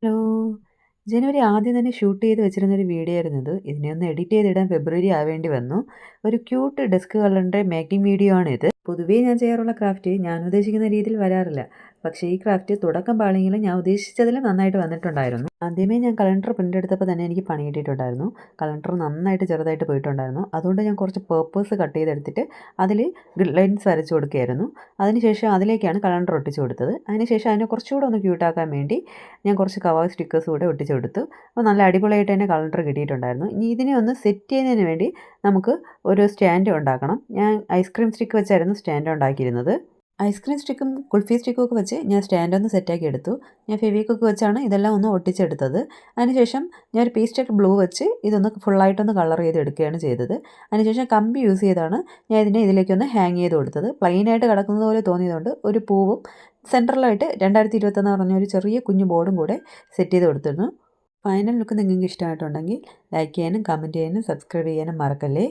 Hello. ജനുവരി ആദ്യം തന്നെ shoot ചെയ്ത് വെച്ചിരുന്നൊരു വീഡിയോ ആയിരുന്നു ഇത്. ഇതിനെ ഒന്ന് എഡിറ്റ് ചെയ്തിടാൻ ഫെബ്രുവരി ആവേണ്ടി വന്നു. ഒരു ക്യൂട്ട് ഡെസ്ക് കളറിൻ്റെ മേക്കിംഗ് വീഡിയോ ആണിത്. പൊതുവേ ഞാൻ ചെയ്യാറുള്ള ക്രാഫ്റ്റ് ഞാൻ ഉദ്ദേശിക്കുന്ന രീതിയിൽ വരാറില്ല. പക്ഷേ ഈ ക്രാഫ്റ്റ് തുടക്കം പാളിയെങ്കിലും ഞാൻ ഉദ്ദേശിച്ചതിലും നന്നായിട്ട് വന്നിട്ടുണ്ടായിരുന്നു. ആദ്യമേ ഞാൻ കലണ്ടർ പ്രിൻ്റ് എടുത്തപ്പോൾ തന്നെ എനിക്ക് പണി കിട്ടിയിട്ടുണ്ടായിരുന്നു. കലണ്ടർ നന്നായിട്ട് ചെറുതായിട്ട് പോയിട്ടുണ്ടായിരുന്നു. അതുകൊണ്ട് ഞാൻ കുറച്ച് പേപ്പേഴ്സ് കട്ട് ചെയ്തെടുത്തിട്ട് അതിൽ ഗ്രിഡ് ലൈൻസ് വരച്ച് കൊടുക്കുകയായിരുന്നു. അതിനുശേഷം അതിലേക്കാണ് കലണ്ടർ ഒട്ടിച്ച് കൊടുത്തത്. അതിനുശേഷം അതിനെ കുറച്ചുകൂടെ ഒന്ന് ക്യൂട്ടാക്കാൻ വേണ്ടി ഞാൻ കുറച്ച് കവർ സ്റ്റിക്കേഴ്സ് കൂടെ ഒട്ടിച്ച് കൊടുത്തു. അപ്പോൾ നല്ല അടിപൊളിയായിട്ട് തന്നെ കലണ്ടർ കിട്ടിയിട്ടുണ്ടായിരുന്നു. ഇനി ഇതിനെ ഒന്ന് സെറ്റ് ചെയ്യുന്നതിന് വേണ്ടി നമുക്ക് ഒരു സ്റ്റാൻഡ് ഉണ്ടാക്കണം. ഞാൻ ഐസ്ക്രീം സ്റ്റിക്ക് വെച്ചായിരുന്നു സ്റ്റാൻഡ് ഉണ്ടാക്കിയിരുന്നത്. ഐസ്ക്രീം സ്റ്റിക്കും കുൾഫി സ്റ്റിക്കും ഒക്കെ വെച്ച് ഞാൻ സ്റ്റാൻഡ് ഒന്ന് സെറ്റാക്കി എടുത്തു. ഞാൻ ഫെവിക്വിക്ക് വെച്ചാണ് ഇതെല്ലാം ഒന്ന് ഒട്ടിച്ചെടുത്തത്. അതിനുശേഷം ഞാൻ ഒരു പേസ്റ്റൽ ബ്ലൂ വെച്ച് ഇതൊന്ന് ഫുള്ളായിട്ടൊന്ന് കളർ ചെയ്ത് എടുക്കുകയാണ് ചെയ്തത്. അതിനുശേഷം കമ്പി യൂസ് ചെയ്താണ് ഞാൻ ഇതിനെ ഇതിലേക്കൊന്ന് ഹാങ് ചെയ്ത് കൊടുത്തത്. പ്ലെയിനായിട്ട് കിടക്കുന്നത് പോലെ തോന്നിയതുകൊണ്ട് ഒരു പൂവും സെൻറ്ററിലായിട്ട് 2021 പറഞ്ഞ ഒരു ചെറിയ കുഞ്ഞു ബോർഡും കൂടെ സെറ്റ് ചെയ്ത് കൊടുത്തിരുന്നു. ഫൈനൽ ലുക്ക് നിങ്ങൾക്ക് ഇഷ്ടമായിട്ടുണ്ടെങ്കിൽ ലൈക്ക് ചെയ്യാനും കമൻറ്റ് ചെയ്യാനും സബ്സ്ക്രൈബ് ചെയ്യാനും മറക്കല്ലേ.